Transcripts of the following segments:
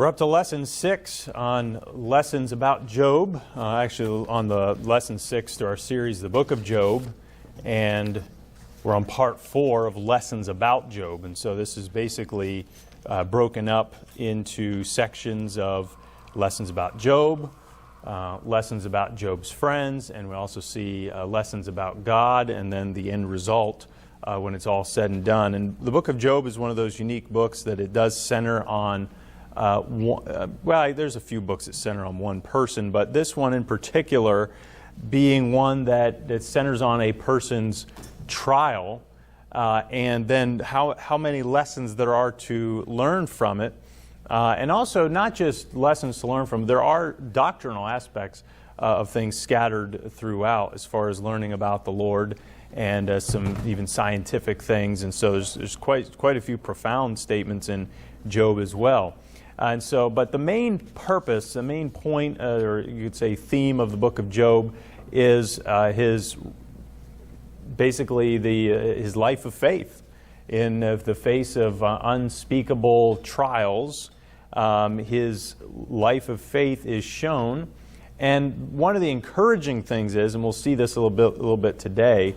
We're up to lesson 6 on lessons about Job. Actually, on the lesson 6 to our series, the book of Job, and we're on part 4 of lessons about Job. And so this is basically broken up into sections of lessons about Job, lessons about Job's friends, and we also see lessons about God, and then the end result when it's all said and done. And the book of Job is one of those unique books that it does center on well, there's a few books that center on one person, but this one in particular being one that centers on a person's trial, and then how many lessons there are to learn from it. And also not just lessons to learn from, there are doctrinal aspects of things scattered throughout as far as learning about the Lord and some even scientific things. And so there's quite a few profound statements in Job as well. And so, but the main purpose, the main point, or you could say theme of the book of Job is his life of faith in the face of unspeakable trials. His life of faith is shown, and one of the encouraging things is, and we'll see this a little bit today,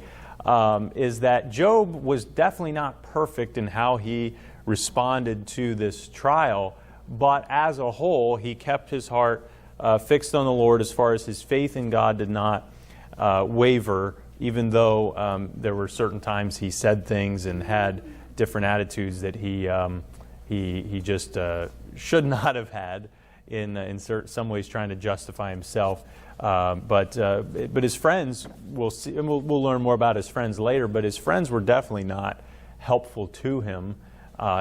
is that Job was definitely not perfect in how he responded to this trial. But as a whole, he kept his heart fixed on the Lord as far as his faith in God did not waver, even though there were certain times he said things and had different attitudes that he just should not have had in some ways trying to justify himself. But his friends, we'll see, and we'll learn more about his friends later, but his friends were definitely not helpful to him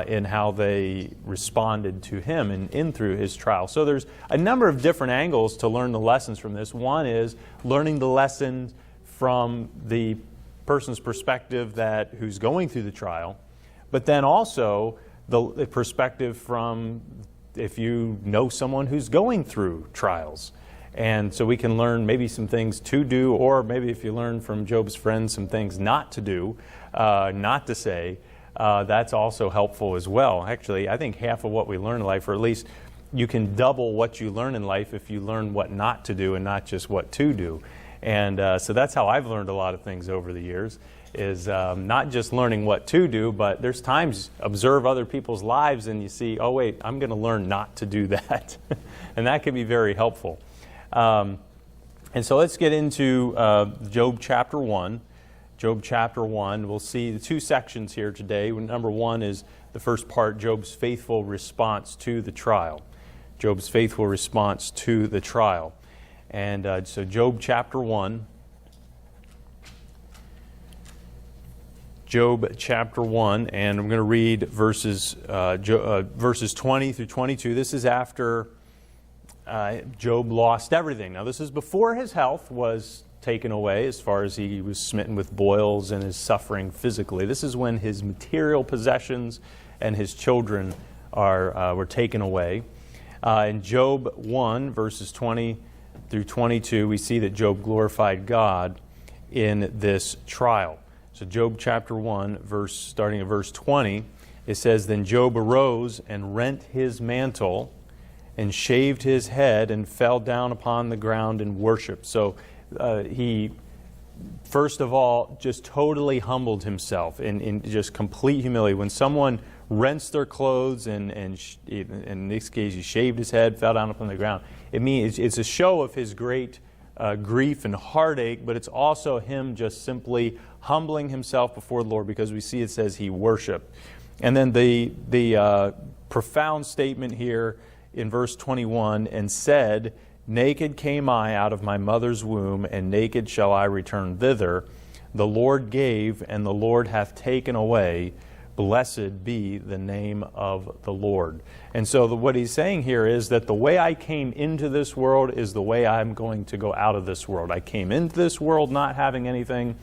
in how they responded to him in through his trial. So there's a number of different angles to learn the lessons from this. One is learning the lessons from the person's perspective who's going through the trial, but then also the perspective from if you know someone who's going through trials. And so we can learn maybe some things to do, or maybe if you learn from Job's friends some things not to do, not to say, that's also helpful as well. Actually, I think half of what we learn in life, or at least you can double what you learn in life if you learn what not to do and not just what to do. And so that's how I've learned a lot of things over the years, is not just learning what to do, but there's times observe other people's lives and you see, oh wait, I'm going to learn not to do that. And that can be very helpful. And so let's get into Job chapter 1. Job chapter 1, we'll see the two sections here today. Number 1 is the first part, Job's faithful response to the trial. Job's faithful response to the trial. And so Job chapter 1. Job chapter 1, and I'm going to read verses 20 through 22. This is after Job lost everything. Now this is before his health was taken away, as far as he was smitten with boils and is suffering physically. This is when his material possessions and his children were taken away. In Job 1, verses 20 through 22, we see that Job glorified God in this trial. So Job chapter 1, starting at verse 20, it says, "Then Job arose and rent his mantle and shaved his head and fell down upon the ground and worshipped." So he, first of all, just totally humbled himself in just complete humility. When someone rents their clothes and in this case he shaved his head, fell down upon the ground, it means it's a show of his great grief and heartache, but it's also him just simply humbling himself before the Lord, because we see it says he worshiped. And then the profound statement here in verse 21, "And said, Naked came I out of my mother's womb, and naked shall I return thither. The Lord gave, and the Lord hath taken away. Blessed be the name of the Lord." And so what he's saying here is that the way I came into this world is the way I'm going to go out of this world. I came into this world not having anything,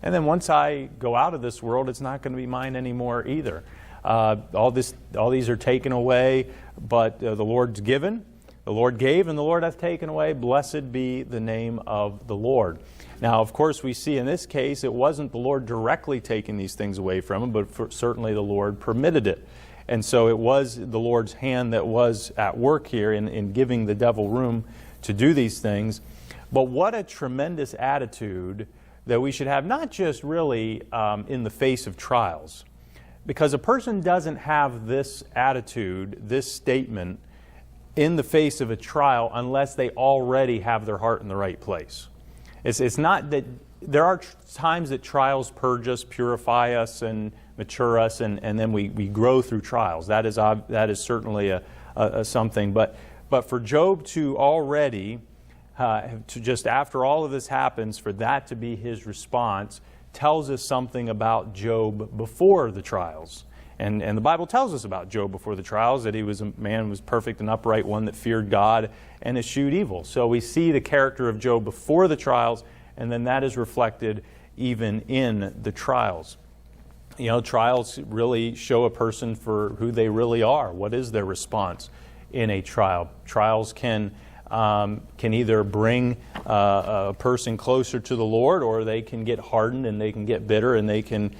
and then once I go out of this world, it's not going to be mine anymore either. All these are taken away, but the Lord's given. The Lord gave, and the Lord hath taken away. Blessed be the name of the Lord. Now, of course, we see in this case, it wasn't the Lord directly taking these things away from him, but certainly the Lord permitted it. And so it was the Lord's hand that was at work here in giving the devil room to do these things. But what a tremendous attitude that we should have, not just really in the face of trials. Because a person doesn't have this attitude, this statement, in the face of a trial unless they already have their heart in the right place. It's not that there are times that trials purge us, purify us, and mature us, and then we grow through trials. That is certainly a something. But for Job to already, to just after all of this happens, for that to be his response, tells us something about Job before the trials. And the Bible tells us about Job before the trials, that he was a man who was perfect and upright, one that feared God and eschewed evil. So we see the character of Job before the trials, and then that is reflected even in the trials. You know, trials really show a person for who they really are. What is their response in a trial? Trials can either bring a person closer to the Lord, or they can get hardened and they can get bitter and they can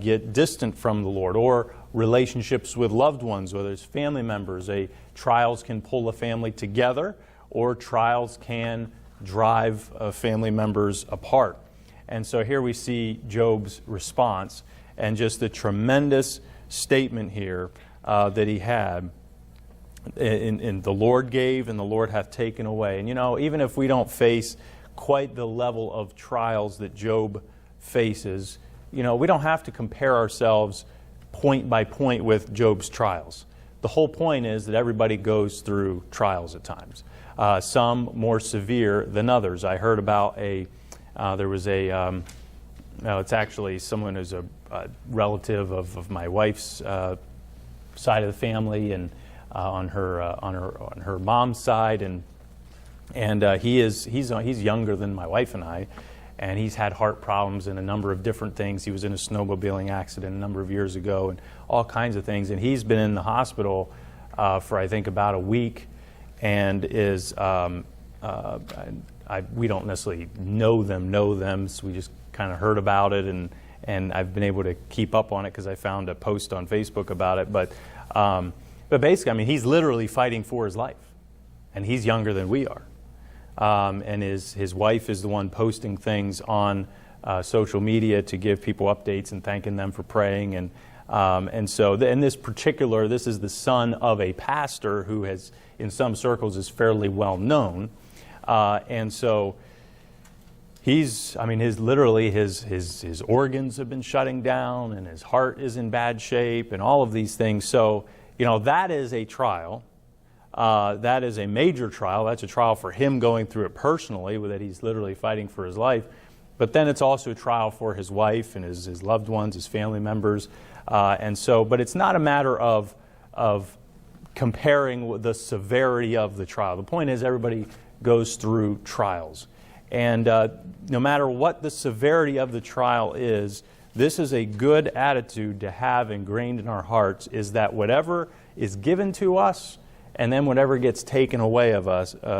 get distant from the Lord. Or relationships with loved ones, whether it's family members. Trials can pull a family together, or trials can drive family members apart. And so here we see Job's response and just the tremendous statement here that he had. In the Lord gave and the Lord hath taken away. And you know, even if we don't face quite the level of trials that Job faces, you know, we don't have to compare ourselves point by point with Job's trials. The whole point is that everybody goes through trials at times. Some more severe than others. I heard about it's actually someone who's a relative of my wife's side of the family, and on her mom's side, and he's younger than my wife and I, and he's had heart problems and a number of different things. He was in a snowmobiling accident a number of years ago, and all kinds of things. And he's been in the hospital for I think about a week, and is we don't necessarily know them, so we just kind of heard about it, and I've been able to keep up on it because I found a post on Facebook about it, but basically, I mean, he's literally fighting for his life, and he's younger than we are. And his wife is the one posting things on social media to give people updates and thanking them for praying. And so in this is the son of a pastor who has, in some circles, is fairly well known. And so his organs have been shutting down, and his heart is in bad shape, and all of these things. So, you know, that is a trial. That is a major trial. That's a trial for him going through it personally, that he's literally fighting for his life. But then it's also a trial for his wife and his loved ones, his family members. But it's not a matter of comparing the severity of the trial. The point is, everybody goes through trials. And no matter what the severity of the trial is, this is a good attitude to have ingrained in our hearts, is that whatever is given to us, and then whatever gets taken away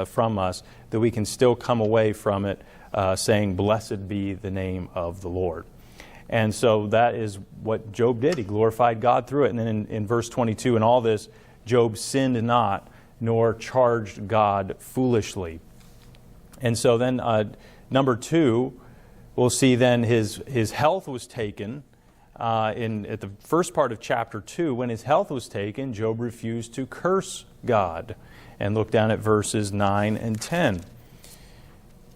from us, that we can still come away from it saying, "Blessed be the name of the Lord." And so that is what Job did. He glorified God through it. And then in verse 22, in all this, Job sinned not, nor charged God foolishly. And so then number 2, we'll see then his health was taken. At the first part of chapter 2, when his health was taken, Job refused to curse God. And look down at verses 9 and 10.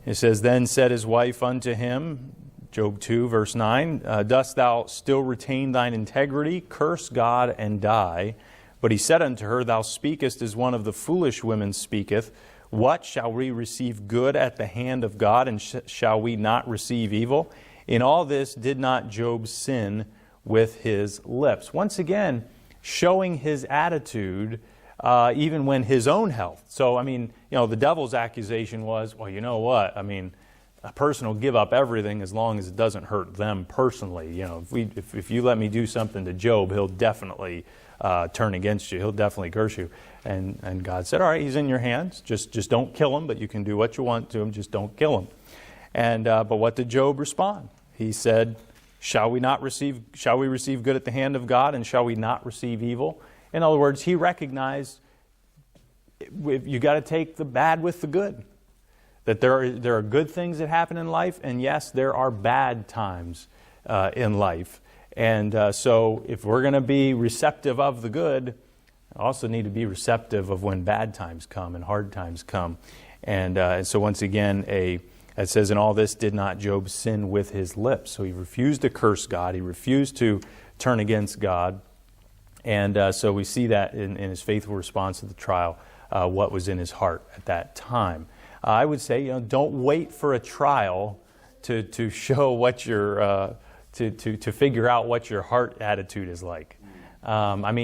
It says, "Then said his wife unto him," Job 2, verse 9, "Dost thou still retain thine integrity? Curse God and die." But he said unto her, "Thou speakest as one of the foolish women speaketh. What, shall we receive good at the hand of God, and shall we not receive evil? In all this did not Job sin with his lips." Once again, showing his attitude even when his own health. So, I mean, you know, the devil's accusation was, well, you know what? I mean, a person will give up everything as long as it doesn't hurt them personally. You know, if you let me do something to Job, he'll definitely turn against you. He'll definitely curse you. And God said, all right, he's in your hands. Just don't kill him, but you can do what you want to him. Just don't kill him. And but what did Job respond? He said, shall we receive good at the hand of God, and shall we not receive evil? In other words, he recognized you got to take the bad with the good. That there are good things that happen in life, and yes, there are bad times in life. And so if we're going to be receptive of the good, also need to be receptive of when bad times come and hard times come. And so once again, it says, in all this did not Job sin with his lips. So he refused to curse God. He refused to turn against God. And so we see that in his faithful response to the trial, what was in his heart at that time. I would say, don't wait for a trial to show what your to figure out what your heart attitude is like.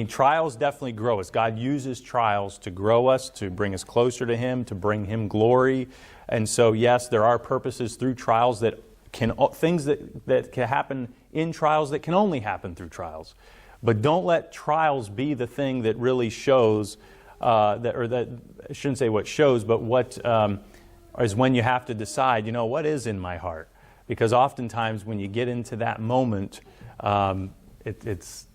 Trials definitely grow us. God uses trials to grow us, to bring us closer to Him, to bring Him glory. And so, yes, there are purposes through trials things that can happen in trials that can only happen through trials. But don't let trials be the thing that really shows, I shouldn't say what shows, but what is when you have to decide, what is in my heart? Because oftentimes when you get into that moment, it's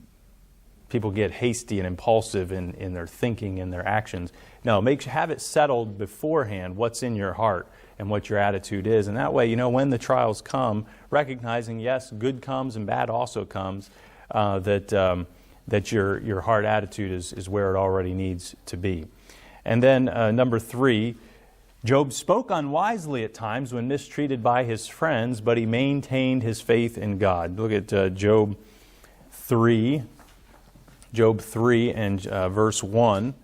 people get hasty and impulsive in their thinking and their actions. No, have it settled beforehand what's in your heart and what your attitude is. And that way, when the trials come, recognizing, yes, good comes and bad also comes, that your heart attitude is where it already needs to be. And then number 3, Job spoke unwisely at times when mistreated by his friends, but he maintained his faith in God. Look at Job 3. Job 3 and verse 1.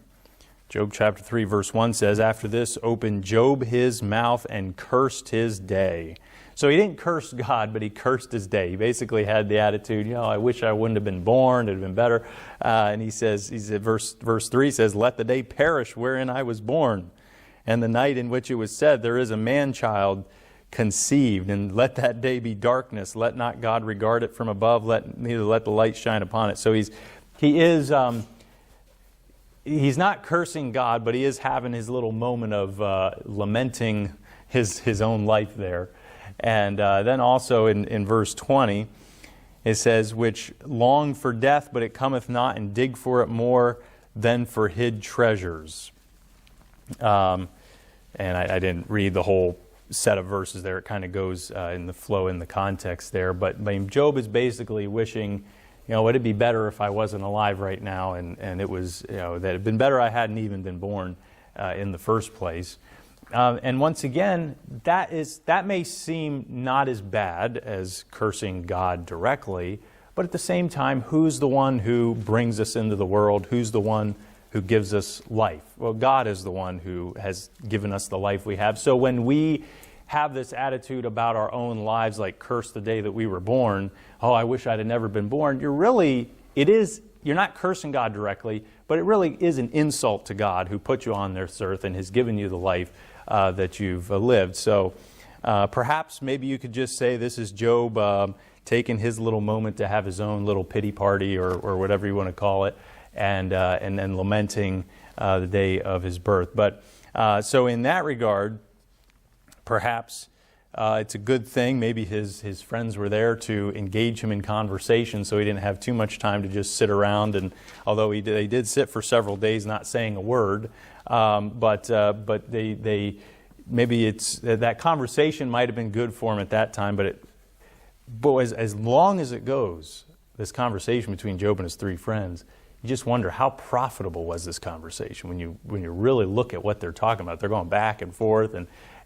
Job chapter 3 verse 1 says, after this opened Job his mouth and cursed his day. So he didn't curse God, but he cursed his day. He basically had the attitude, I wish I wouldn't have been born, it would have been better. And he says, verse 3 says, let the day perish wherein I was born, and the night in which it was said, there is a man-child conceived, and let that day be darkness. Let not God regard it from above, neither let the light shine upon it. So he's not cursing God, but he is having his little moment of lamenting his own life there. And then also in verse 20, it says, which long for death, but it cometh not, and dig for it more than for hid treasures. And I didn't read the whole set of verses there. It kind of goes in the flow, in the context there. But Job is basically wishing, it'd be better if I wasn't alive right now, and it was, that it'd been better I hadn't even been born in the first place. And once again, that may seem not as bad as cursing God directly, but at the same time, who's the one who brings us into the world? Who's the one who gives us life? Well, God is the one who has given us the life we have. So when we have this attitude about our own lives, like curse the day that we were born, I wish I'd have never been born, you're not cursing God directly, but it really is an insult to God who put you on this earth and has given you the life that you've lived. So perhaps maybe you could just say this is Job taking his little moment to have his own little pity party or whatever you want to call it, and then lamenting the day of his birth. But so in that regard, perhaps it's a good thing. Maybe his friends were there to engage him in conversation, so he didn't have too much time to just sit around. And although they did sit for several days not saying a word, but they maybe it's that conversation might have been good for him at that time. But as long as it goes, this conversation between Job and his 3 friends, you just wonder how profitable was this conversation when you really look at what they're talking about. They're going back and forth,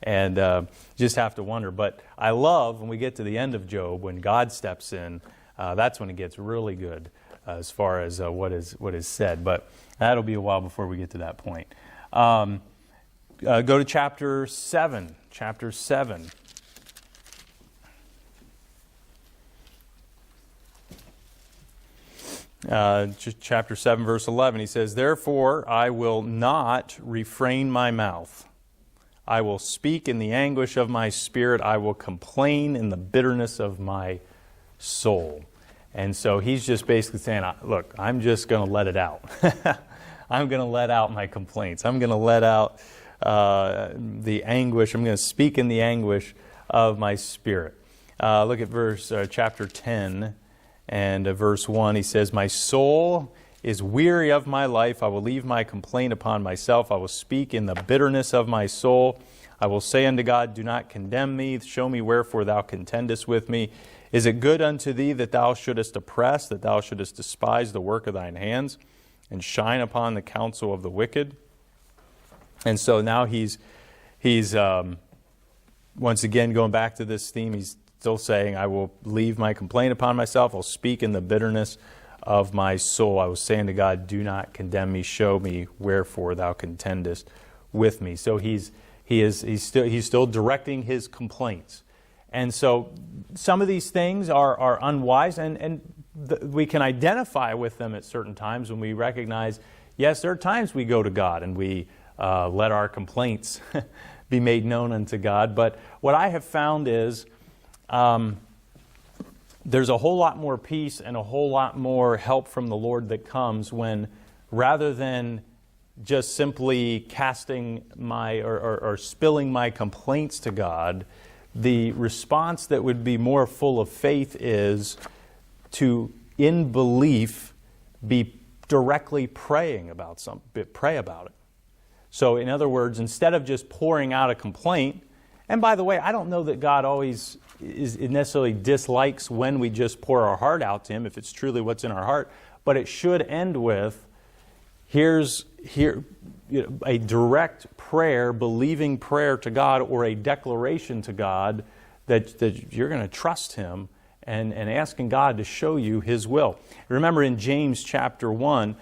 and just have to wonder. But I love when we get to the end of Job, when God steps in, that's when it gets really good as far as what is said. But that'll be a while before we get to that point. Go to chapter 7. Chapter 7. Chapter 7, verse 11, he says, therefore I will not refrain my mouth. I will speak in the anguish of my spirit. I will complain in the bitterness of my soul. And so he's just basically saying, look, I'm just going to let it out. I'm going to let out my complaints. I'm going to let out the anguish. I'm going to speak in the anguish of my spirit. Look at chapter 10 and verse 1. He says, "My soul is weary of my life. I will leave my complaint upon myself. I will speak in the bitterness of my soul. I will say unto God, do not condemn me. Show me wherefore thou contendest with me. Is it good unto thee that thou shouldest oppress, that thou shouldest despise the work of thine hands, and shine upon the counsel of the wicked?" And so now he's once again going back to this theme. He's still saying, I will leave my complaint upon myself. I'll speak in the bitterness of my soul. I was saying to God, do not condemn me. Show me wherefore thou contendest with me. So he's still directing his complaints. And so some of these things are unwise, and we can identify with them at certain times when we recognize, yes, there are times we go to God and we let our complaints be made known unto God. But what I have found is there's a whole lot more peace and a whole lot more help from the Lord that comes when, rather than just simply casting or spilling my complaints to God, the response that would be more full of faith is to, in belief, be directly praying about something. Pray about it. So, in other words, instead of just pouring out a complaint, and by the way, I don't know that God always necessarily dislikes when we just pour our heart out to Him, if it's truly what's in our heart, but it should end with, a direct prayer, believing prayer to God, or a declaration to God that you're going to trust Him and asking God to show you His will. Remember in James chapter 1,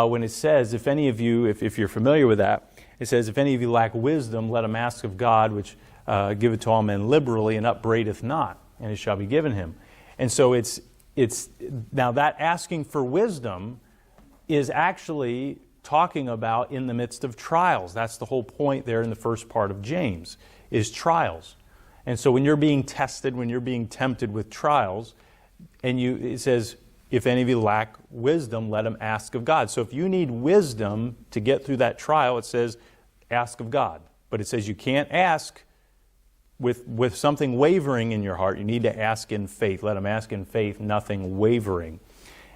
when it says, if any of you, if you're familiar with that, it says, if any of you lack wisdom, let him ask of God, which giveth to all men liberally, and upbraideth not, and it shall be given him. And so it's now that asking for wisdom is actually talking about in the midst of trials. That's the whole point there in the first part of James, is trials. And so when you're being tested, when you're being tempted with trials, and it says, if any of you lack wisdom, let him ask of God. So if you need wisdom to get through that trial, it says, ask of God. But it says you can't ask with something wavering in your heart. You need to ask in faith. Let him ask in faith, nothing wavering.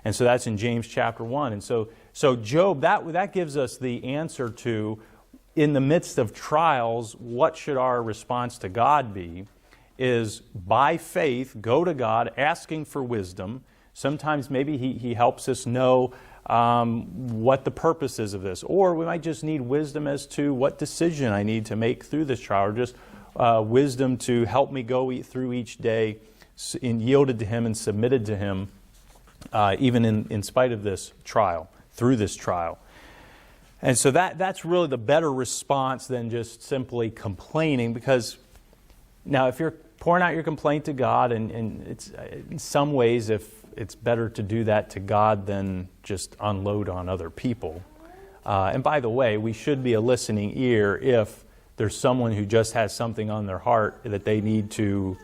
And so that's in James chapter 1. And so Job, that gives us the answer to, in the midst of trials, what should our response to God be? Is by faith, go to God, asking for wisdom. Sometimes maybe He helps us know what the purpose is of this. Or we might just need wisdom as to what decision I need to make through this trial, or just wisdom to help me go through each day yielded to Him and submitted to Him, even in spite of this trial, through this trial. And so that's really the better response than just simply complaining, because now if you're pouring out your complaint to God, and it's in some ways, if it's better to do that to God than just unload on other people. And by the way, we should be a listening ear if there's someone who just has something on their heart that they need to,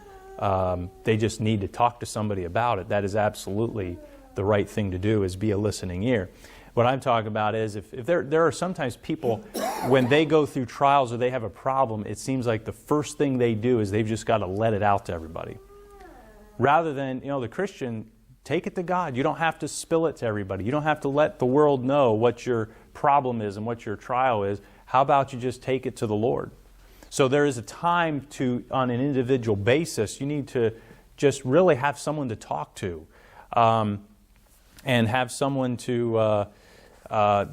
they just need to talk to somebody about it. That is absolutely the right thing to do, is be a listening ear. What I'm talking about is if there are sometimes people, when they go through trials or they have a problem, it seems like the first thing they do is they've just got to let it out to everybody. Rather than, the Christian, take it to God. You don't have to spill it to everybody. You don't have to let the world know what your problem is and what your trial is. How about you just take it to the Lord? So there is a time to, on an individual basis, you need to just really have someone to talk to, and have someone to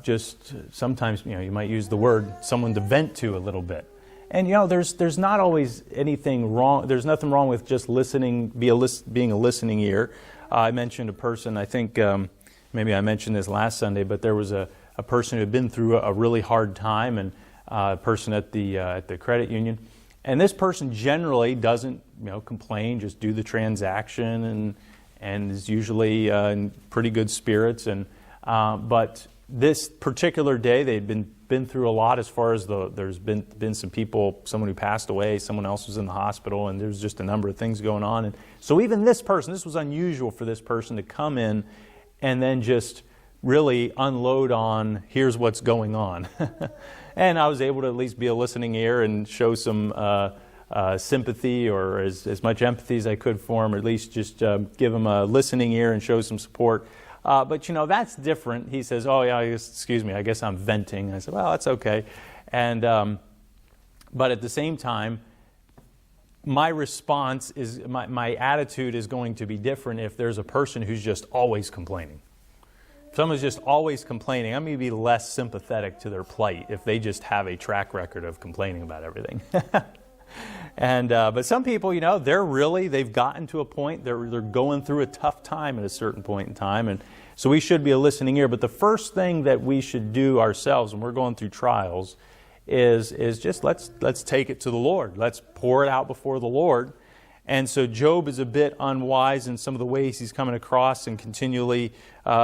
just sometimes, you might use the word, someone to vent to a little bit. And there's not always anything wrong. There's nothing wrong with just listening, being a listening ear. I mentioned a person, I think maybe I mentioned this last Sunday, but there was a person who had been through a really hard time, and a person at the credit union. And this person generally doesn't complain, just do the transaction, and is usually in pretty good spirits. But this particular day, they'd been through a lot as far as there's been some people, someone who passed away, someone else was in the hospital, and there's just a number of things going on. And so even this person, this was unusual for this person to come in and then just really unload on, here's what's going on. And I was able to at least be a listening ear and show some sympathy or as much empathy as I could for him, or at least just give him a listening ear and show some support. But that's different. He says, "Oh yeah, excuse me, I guess I'm venting." I said, "Well, that's okay." And but at the same time, my response is my attitude is going to be different if there's a person who's just always complaining. If someone's just always complaining, I'm going to be less sympathetic to their plight if they just have a track record of complaining about everything. And but some people, they've gotten to a point, they're going through a tough time at a certain point in time, and so we should be a listening ear. But the first thing that we should do ourselves when we're going through trials is just let's take it to the Lord. Let's pour it out before the Lord. And so Job is a bit unwise in some of the ways he's coming across, and continually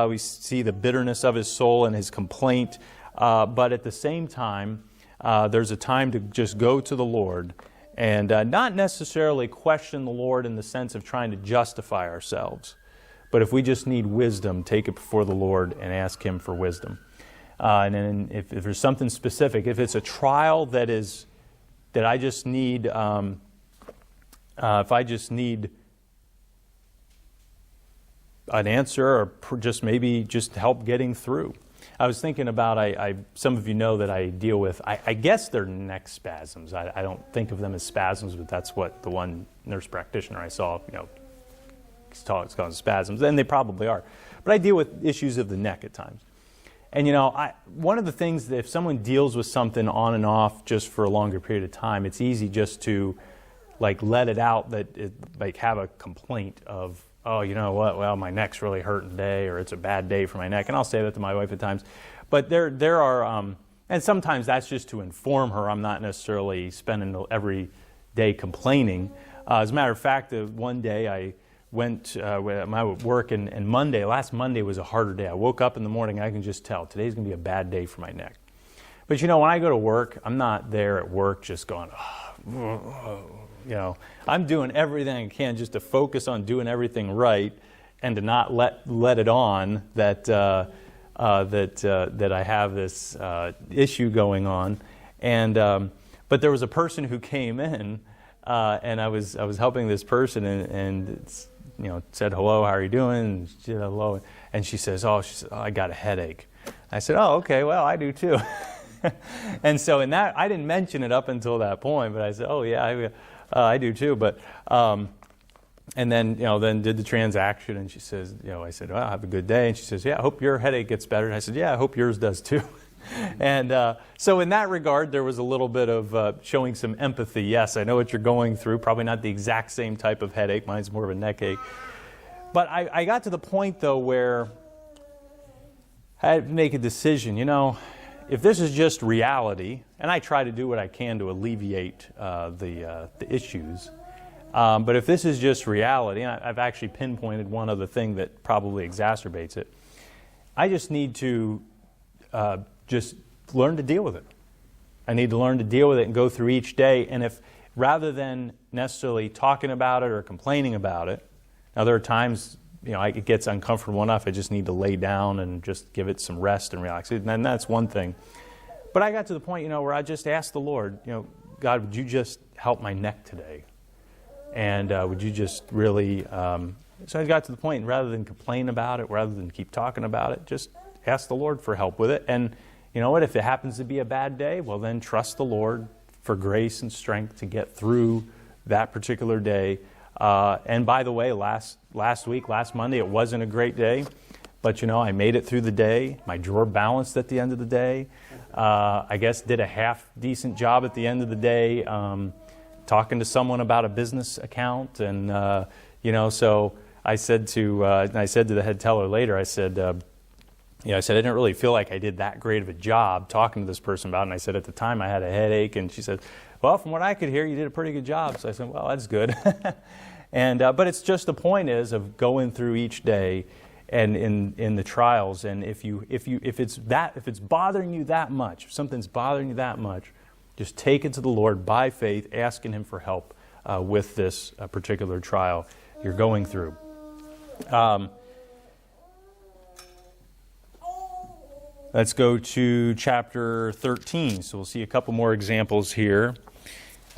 we see the bitterness of his soul and his complaint. But at the same time, there's a time to just go to the Lord and not necessarily question the Lord in the sense of trying to justify ourselves. But if we just need wisdom, take it before the Lord and ask Him for wisdom. And then if there's something specific, if it's a trial that I just need, if I just need an answer or just maybe just help getting through. I was thinking about, some of you know that I deal with, I guess they're neck spasms. I don't think of them as spasms, but that's what the one nurse practitioner I saw, it's called spasms, and they probably are. But I deal with issues of the neck at times. And one of the things that if someone deals with something on and off just for a longer period of time, it's easy just to let it out, have a complaint of, oh, you know what, well, my neck's really hurting today, or it's a bad day for my neck. And I'll say that to my wife at times. But there are, and sometimes that's just to inform her. I'm not necessarily spending every day complaining. As a matter of fact, one day I went with my work, and last Monday was a harder day. I woke up in the morning, and I can just tell today's going to be a bad day for my neck. But when I go to work, I'm not there at work just going, I'm doing everything I can just to focus on doing everything right, and to not let it on that I have this issue going on. And but there was a person who came in, and I was helping this person, and it's, said, "Hello, how are you doing?" And she said, "Hello." And she says, "Oh, I got a headache." I said, "Oh, okay, well, I do too." And so in that, I didn't mention it up until that point, but I said, "Oh, yeah, I do too." But, and then, then did the transaction, and she says, I said, "Well, have a good day." And she says, "Yeah, I hope your headache gets better." And I said, "Yeah, I hope yours does too." And so in that regard, there was a little bit of showing some empathy. Yes, I know what you're going through. Probably not the exact same type of headache. Mine's more of a neck ache. But I got to the point, though, where I had to make a decision. If this is just reality, and I try to do what I can to alleviate the issues, but if this is just reality, and I've actually pinpointed one other thing that probably exacerbates it, I just need to just learn to deal with it. I need to learn to deal with it and go through each day. And if rather than necessarily talking about it or complaining about it, now there are times it gets uncomfortable enough. I just need to lay down and just give it some rest and relax. And that's one thing. But I got to the point, where I just asked the Lord, God, would you just help my neck today? And would you just really? So I got to the point, rather than complain about it, rather than keep talking about it, just ask the Lord for help with it. And you know what? If it happens to be a bad day, well, then trust the Lord for grace and strength to get through that particular day. And by the way, last Monday, it wasn't a great day, but I made it through the day. My drawer balanced at the end of the day. I guess did a half decent job at the end of the day, talking to someone about a business account, and so I said to the head teller later, I said, I didn't really feel like I did that great of a job talking to this person about it. And I said, at the time I had a headache. And she said, well, from what I could hear, you did a pretty good job. So I said, well, that's good. And but it's just the point is of going through each day and in the trials. And if it's bothering you that much, if something's bothering you that much, just take it to the Lord by faith, asking Him for help with this particular trial you're going through. Let's go to chapter 13. So we'll see a couple more examples here.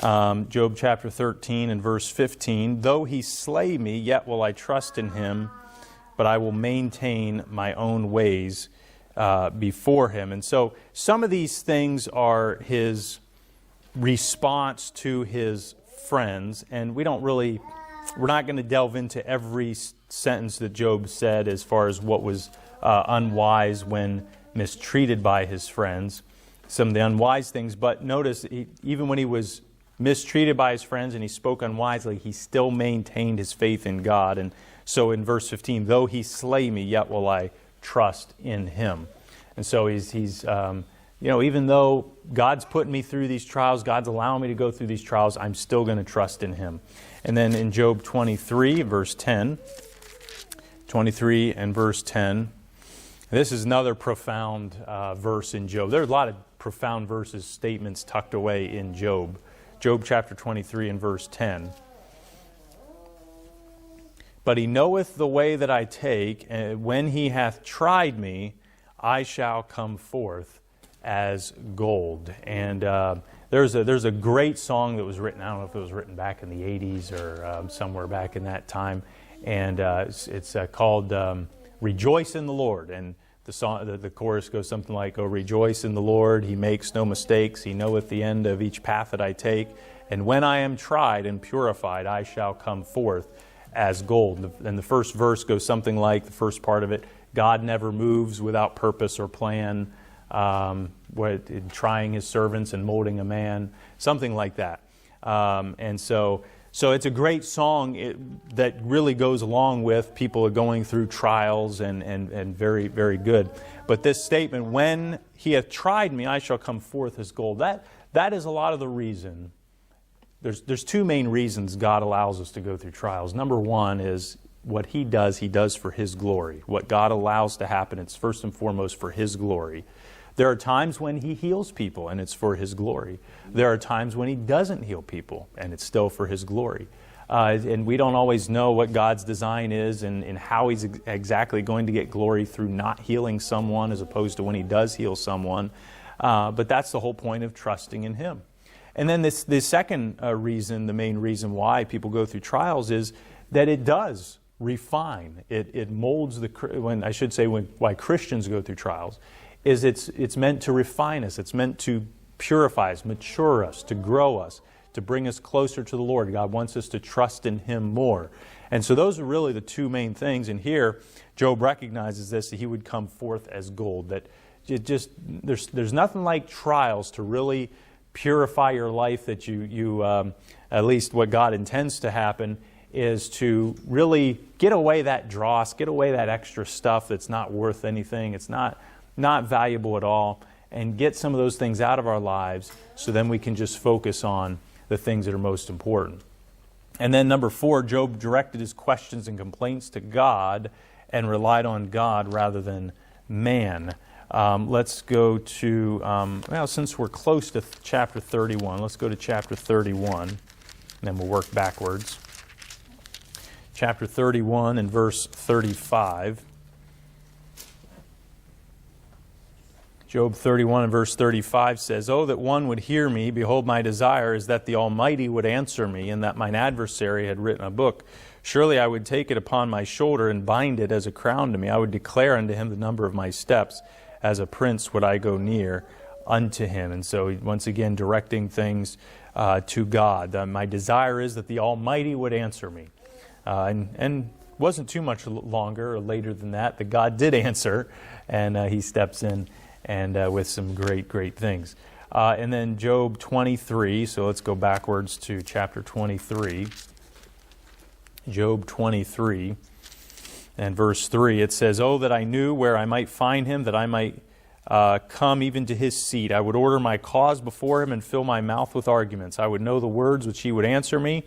Job chapter 13 and verse 15, though he slay me, yet will I trust in him, but I will maintain my own ways before him. And so some of these things are his response to his friends, and we're not going to delve into every sentence that Job said as far as what was unwise when mistreated by his friends, some of the unwise things. But notice, even when he was mistreated by his friends and he spoke unwisely, he still maintained his faith in God. And so in verse 15, though he slay me, yet will I trust in him. And so he's even though God's putting me through these trials, God's allowing me to go through these trials, I'm still going to trust in him. And then in Job 23, verse 10, 23 and verse 10, this is another profound verse in Job. There's a lot of profound verses, statements tucked away in Job. Job chapter 23 and verse 10. But he knoweth the way that I take, and when he hath tried me, I shall come forth as gold. And there's a great song that was written, I don't know if it was written back in the 80s or somewhere back in that time, and it's called Rejoice in the Lord. And the song, the chorus goes something like, oh, rejoice in the Lord, he makes no mistakes, he knoweth the end of each path that I take, and when I am tried and purified, I shall come forth as gold. And the first verse goes something like, the first part of it, God never moves without purpose or plan, in trying his servants and molding a man, something like that. And so it's a great song that really goes along with people going through trials and very, very good. But this statement, when he hath tried me, I shall come forth as gold. That is a lot of the reason. There's two main reasons God allows us to go through trials. Number one is what he does for his glory. What God allows to happen, it's first and foremost for his glory. There are times when he heals people, and it's for his glory. There are times when he doesn't heal people, and it's still for his glory. And we don't always know what God's design is and how he's exactly going to get glory through not healing someone as opposed to when he does heal someone. But that's the whole point of trusting in him. And then the second reason, the main reason why people go through trials is that it does refine. It molds why Christians go through trials is it's meant to refine us. It's meant to purify us, mature us, to grow us, to bring us closer to the Lord. God wants us to trust in him more. And so those are really the two main things. And here, Job recognizes this, that he would come forth as gold. That there's nothing like trials to really purify your life, that you at least what God intends to happen is to really get away that dross, get away that extra stuff that's not worth anything. It's not valuable at all, and get some of those things out of our lives so then we can just focus on the things that are most important. And then number 4, Job directed his questions and complaints to God and relied on God rather than man. Let's go to, since we're close to chapter 31, let's go to chapter 31, and then we'll work backwards. Chapter 31 and verse 35. Job 31 and verse 35 says, "Oh, that one would hear me. Behold, my desire is that the Almighty would answer me, and that mine adversary had written a book. Surely I would take it upon my shoulder and bind it as a crown to me. I would declare unto him the number of my steps. As a prince would I go near unto him." And so once again, directing things to God. My desire is that the Almighty would answer me. And wasn't too much longer or later than that God did answer, and he steps in and with some great, great things. And then Job 23, so let's go backwards to chapter 23. Job 23 and verse 3, it says, "Oh, that I knew where I might find him, that I might come even to his seat. I would order my cause before him and fill my mouth with arguments. I would know the words which he would answer me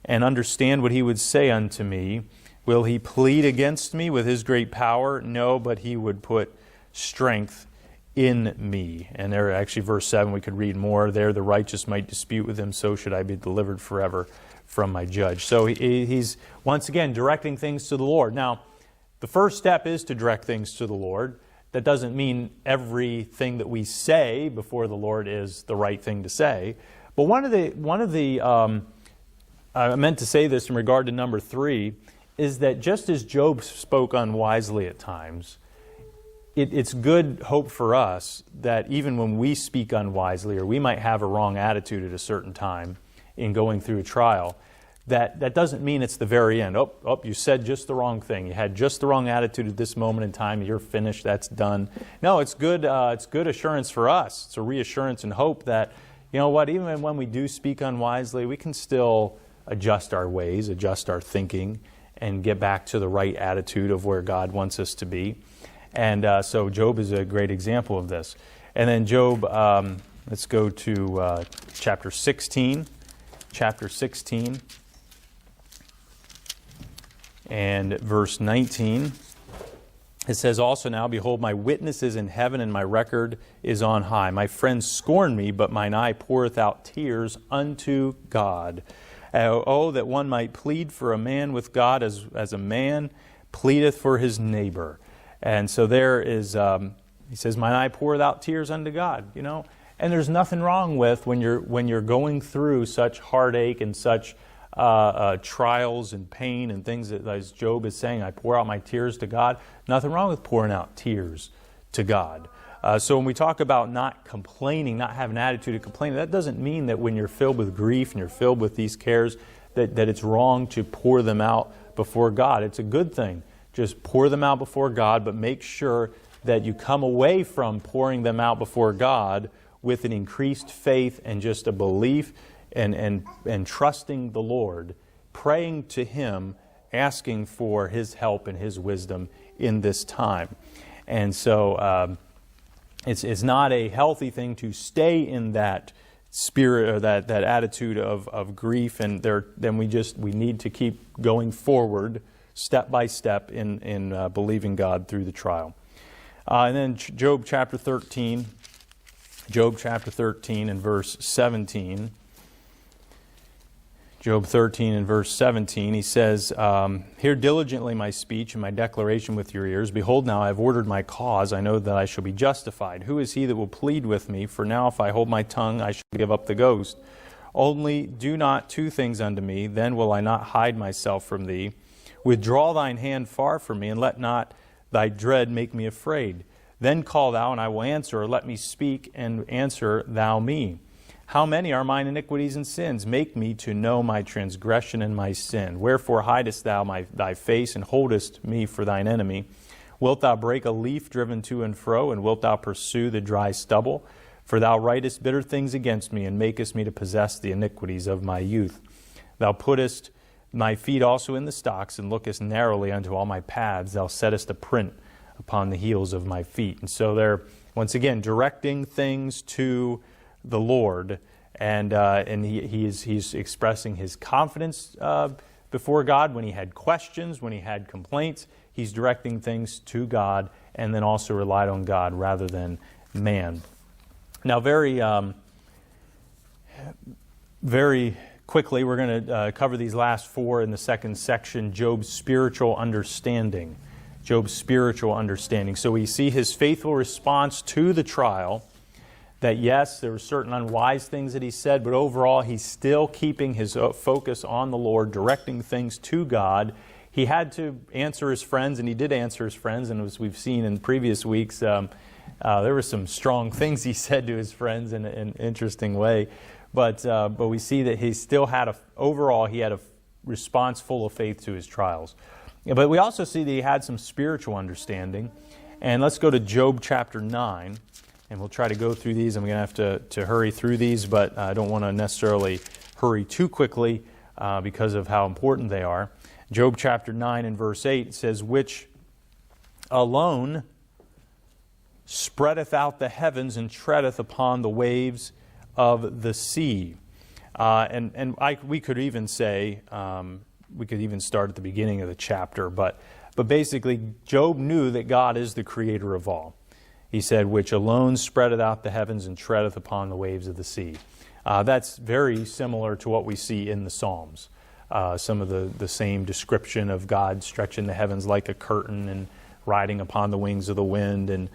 and understand what he would say unto me. Will he plead against me with his great power? No, but he would put strength in me." And there, actually, verse 7, we could read more. "There the righteous might dispute with him, so should I be delivered forever from my judge." So he's, once again, directing things to the Lord. Now, the first step is to direct things to the Lord. That doesn't mean everything that we say before the Lord is the right thing to say. But I meant to say this in regard to number 3, is that just as Job spoke unwisely at times, it's good hope for us that even when we speak unwisely, or we might have a wrong attitude at a certain time in going through a trial, that doesn't mean it's the very end. Oh, you said just the wrong thing. You had just the wrong attitude at this moment in time. You're finished. That's done. No, it's good. It's good assurance for us. It's a reassurance and hope that, you know what, even when we do speak unwisely, we can still adjust our ways, adjust our thinking, and get back to the right attitude of where God wants us to be. And so Job is a great example of this. And then Job, let's go to chapter 16. Chapter 16 and verse 19. It says, "Also now, behold, my witness is in heaven, and my record is on high. My friends scorn me, but mine eye poureth out tears unto God. Oh, that one might plead for a man with God as a man pleadeth for his neighbor." And so there is, he says, "Mine eye poureth out tears unto God." You know, and there's nothing wrong with when you're going through such heartache and such trials and pain and things that, as Job is saying, I pour out my tears to God. Nothing wrong with pouring out tears to God. So when we talk about not complaining, not having an attitude of complaining, that doesn't mean that when you're filled with grief and you're filled with these cares, that it's wrong to pour them out before God. It's a good thing. Just pour them out before God, but make sure that you come away from pouring them out before God with an increased faith and just a belief and trusting the Lord, praying to Him, asking for His help and His wisdom in this time. And so it's not a healthy thing to stay in that spirit or that attitude of grief, and then we need to keep going forward step by step in believing God through the trial. And then Job chapter 13 and verse 17. Job 13 and verse 17, he says, "Hear diligently my speech and my declaration with your ears. Behold, now I have ordered my cause. I know that I shall be justified. Who is he that will plead with me? For now if I hold my tongue, I shall give up the ghost. Only do not 2 things unto me, then will I not hide myself from thee. Withdraw thine hand far from me, and let not thy dread make me afraid. Then call thou, and I will answer, or let me speak, and answer thou me. How many are mine iniquities and sins? Make me to know my transgression and my sin. Wherefore hidest thou thy face, and holdest me for thine enemy? Wilt thou break a leaf driven to and fro, and wilt thou pursue the dry stubble? For thou writest bitter things against me, and makest me to possess the iniquities of my youth. Thou puttest my feet also in the stocks, and lookest narrowly unto all my paths. Thou settest a print upon the heels of my feet. And so they're, once again, directing things to the Lord, and he's expressing his confidence before God when he had questions, when he had complaints. He's directing things to God, and then also relied on God rather than man. Now, very quickly, we're going to cover these last 4 in the second section, Job's spiritual understanding. Job's spiritual understanding. So we see his faithful response to the trial, that yes, there were certain unwise things that he said, but overall he's still keeping his focus on the Lord, directing things to God. He had to answer his friends, and he did answer his friends, and as we've seen in previous weeks, there were some strong things he said to his friends in an interesting way. But we see that he still had overall he had a response full of faith to his trials. But we also see that he had some spiritual understanding. And let's go to Job chapter 9, and we'll try to go through these. I'm going to have to hurry through these, but I don't want to necessarily hurry too quickly because of how important they are. Job chapter 9 and verse 8 says, "Which alone spreadeth out the heavens and treadeth upon the waves of the sea." We could even say, we could even start at the beginning of the chapter, but basically Job knew that God is the creator of all. He said, "Which alone spreadeth out the heavens and treadeth upon the waves of the sea." That's very similar to what we see in the Psalms. Some of the same description of God stretching the heavens like a curtain and riding upon the wings of the wind. And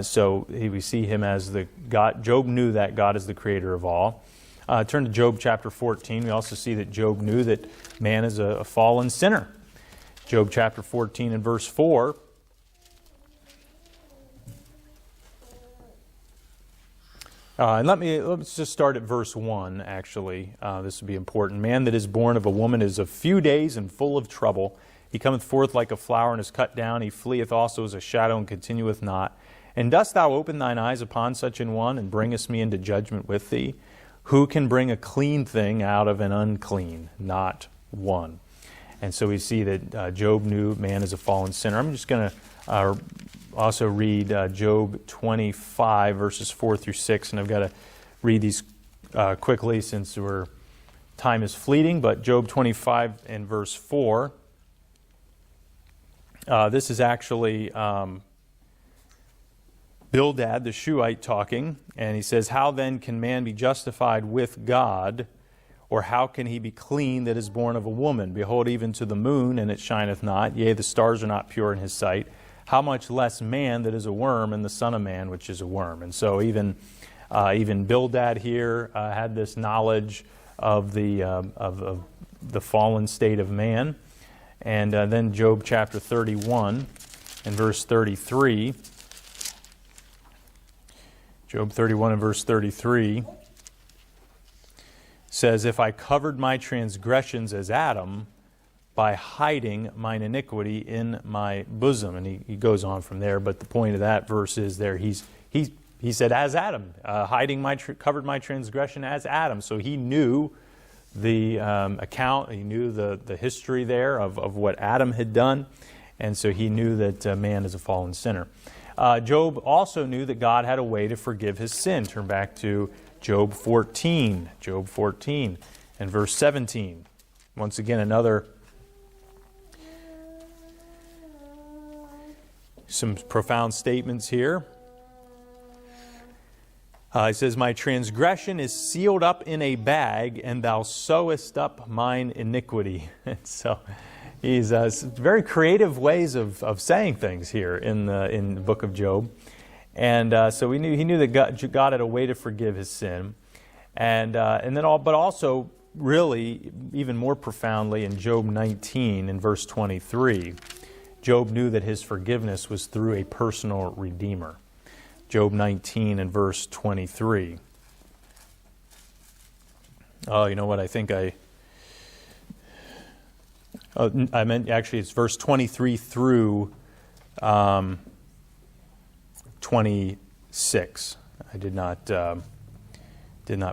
so we see him as the God. Job knew that God is the creator of all. Turn to Job chapter 14. We also see that Job knew that man is a fallen sinner. Job chapter 14 and verse 4. And let's just start at verse 1, actually. This would be important. Man that is born of a woman is of few days and full of trouble. He cometh forth like a flower and is cut down. He fleeth also as a shadow and continueth not. And dost thou open thine eyes upon such an one, and bringest me into judgment with thee? Who can bring a clean thing out of an unclean? Not one. And so we see that Job knew man is a fallen sinner. I'm just going to also read Job 25, verses 4 through 6. And I've got to read these quickly since time is fleeting. But Job 25 and verse 4. This is actually Bildad the Shuhite talking, and he says, How then can man be justified with God, or how can he be clean that is born of a woman? Behold, even to the moon, and it shineth not, yea, the stars are not pure in his sight. How much less man that is a worm, and the son of man which is a worm? And so even Bildad here had this knowledge of the fallen state of man. And then Job chapter 31 and verse 33. Job 31 and verse 33 says, If I covered my transgressions as Adam, by hiding mine iniquity in my bosom. And he goes on from there, but the point of that verse is there, he said, as Adam, covered my transgression as Adam. So he knew the account, he knew the history there of what Adam had done, and so he knew that man is a fallen sinner. Job also knew that God had a way to forgive his sin. Turn back to Job 14 and verse 17. Once again, some profound statements here. He says, My transgression is sealed up in a bag, and thou sewest up mine iniquity. And so he's very creative ways of saying things here in the book of Job. And so he knew that God had a way to forgive his sin. But also, really, even more profoundly, in Job 19 in verse 23, Job knew that his forgiveness was through a personal Redeemer. Job 19 and verse 23. Oh, you know what? I think I meant, actually, it's verse 23 through 26. I did not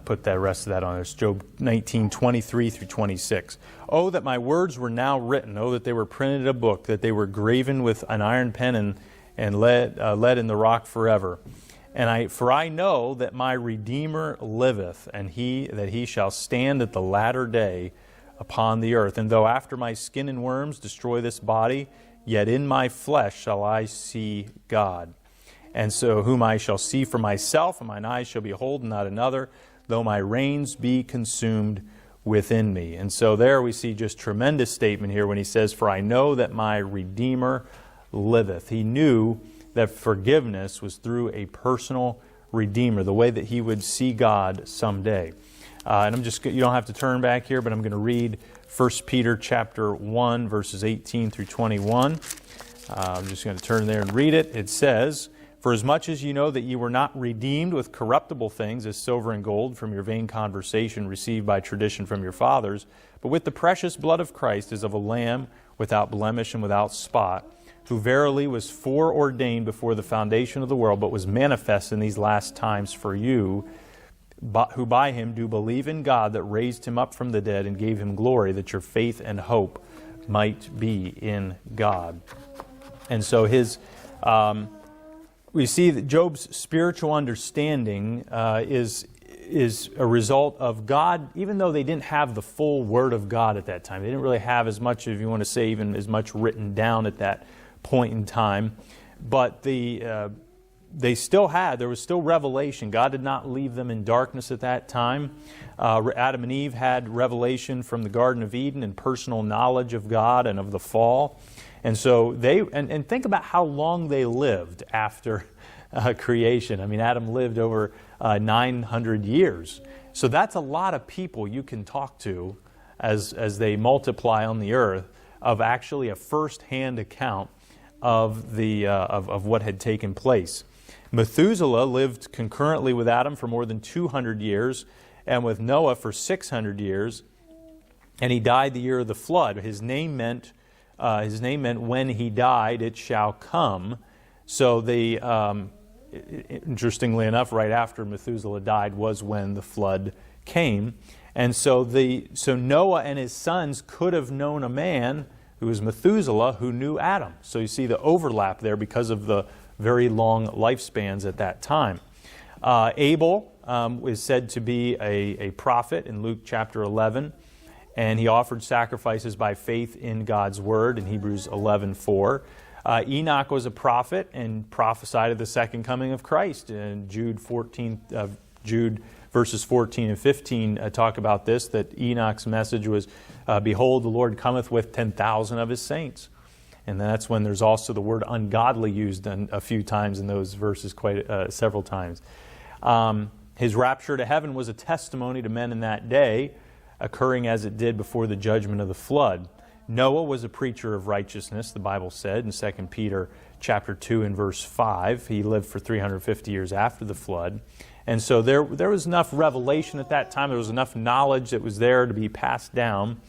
put that rest of that on. It's Job 19, 23 through 26. Oh, that my words were now written. Oh, that they were printed in a book, that they were graven with an iron pen and lead in the rock forever. For I know that my Redeemer liveth, and he shall stand at the latter day upon the earth. And though after my skin and worms destroy this body, yet in my flesh shall I see God. And so whom I shall see for myself, and mine eyes shall behold, and not another, though my reins be consumed within me. And so there we see just tremendous statement here when he says, For I know that my Redeemer liveth. He knew that forgiveness was through a personal Redeemer, the way that he would see God someday. And you don't have to turn back here, but I'm going to read 1 Peter chapter 1, verses 18 through 21. I'm just going to turn there and read it. It says, For as much as you know that you were not redeemed with corruptible things as silver and gold from your vain conversation received by tradition from your fathers, but with the precious blood of Christ as of a lamb without blemish and without spot, who verily was foreordained before the foundation of the world, but was manifest in these last times for you, who by him do believe in God that raised him up from the dead and gave him glory, that your faith and hope might be in God. And so we see that Job's spiritual understanding is a result of God, even though they didn't have the full Word of God at that time. They didn't really have as much, if you want to say, even as much written down at that point in time. But there was still revelation. God did not leave them in darkness at that time. Adam and Eve had revelation from the Garden of Eden and personal knowledge of God and of the fall. And so and think about how long they lived after creation. I mean, Adam lived over 900 years. So that's a lot of people you can talk to as they multiply on the earth, of actually a first-hand account of what had taken place. Methuselah lived concurrently with Adam for more than 200 years, and with Noah for 600 years, and he died the year of the flood. His name meant when he died, it shall come. So interestingly enough, right after Methuselah died was when the flood came. And so Noah and his sons could have known a man who was Methuselah who knew Adam. So you see the overlap there because of the very long lifespans at that time. Abel is said to be a prophet in Luke chapter 11, and he offered sacrifices by faith in God's word in Hebrews 11:4. Enoch was a prophet and prophesied of the second coming of Christ. In Jude verses 14 and 15 talk about this, that Enoch's message was, behold, the Lord cometh with 10,000 of his saints. And that's when there's also the word ungodly used a few times in those verses, several times. His rapture to heaven was a testimony to men in that day, occurring as it did before the judgment of the flood. Noah was a preacher of righteousness, the Bible said in 2 Peter chapter 2 and verse 5. He lived for 350 years after the flood. And so there was enough revelation at that time. There was enough knowledge that was there to be passed down.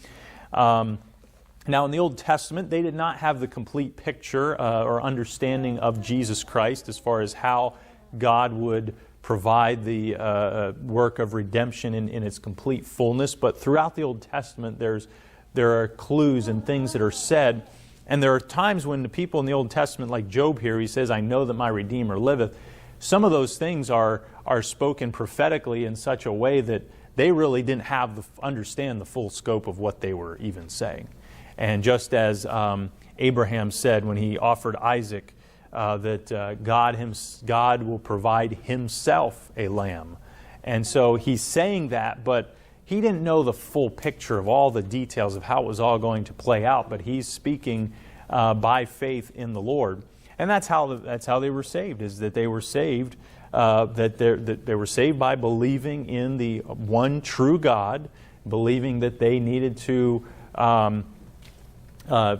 Now, in the Old Testament, they did not have the complete picture or understanding of Jesus Christ as far as how God would provide the work of redemption in its complete fullness. But throughout the Old Testament, there are clues and things that are said. And there are times when the people in the Old Testament, like Job here, he says, I know that my Redeemer liveth. Some of those things are spoken prophetically in such a way that they really didn't understand the full scope of what they were even saying. And just as Abraham said when he offered Isaac, that God will provide himself a lamb. And so he's saying that, but he didn't know the full picture of all the details of how it was all going to play out, but he's speaking by faith in the Lord. And that's how they were saved, is that they were saved, that they were saved by believing in the one true God, believing that they needed to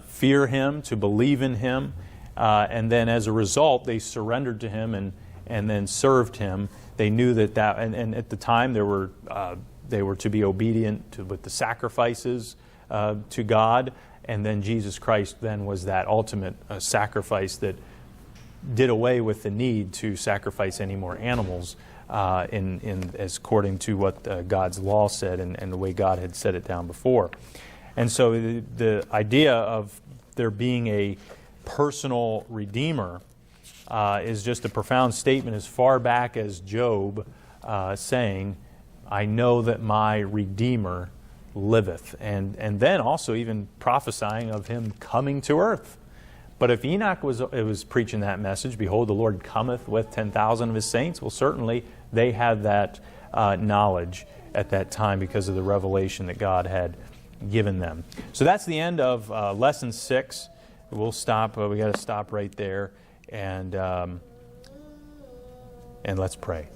fear Him, to believe in Him, and then as a result, they surrendered to Him and then served Him. They knew that and at the time they were to be obedient with the sacrifices to God, and then Jesus Christ then was that ultimate sacrifice that did away with the need to sacrifice any more animals as according to what God's law said and the way God had set it down before. And so the idea of there being a personal Redeemer is just a profound statement as far back as Job saying, I know that my Redeemer liveth. And then also even prophesying of Him coming to earth. But if Enoch was preaching that message, behold, the Lord cometh with 10,000 of His saints, well, certainly they had that knowledge at that time because of the revelation that God had given them. So that's the end of lesson 6. We'll stop. We got to stop right there, and let's pray.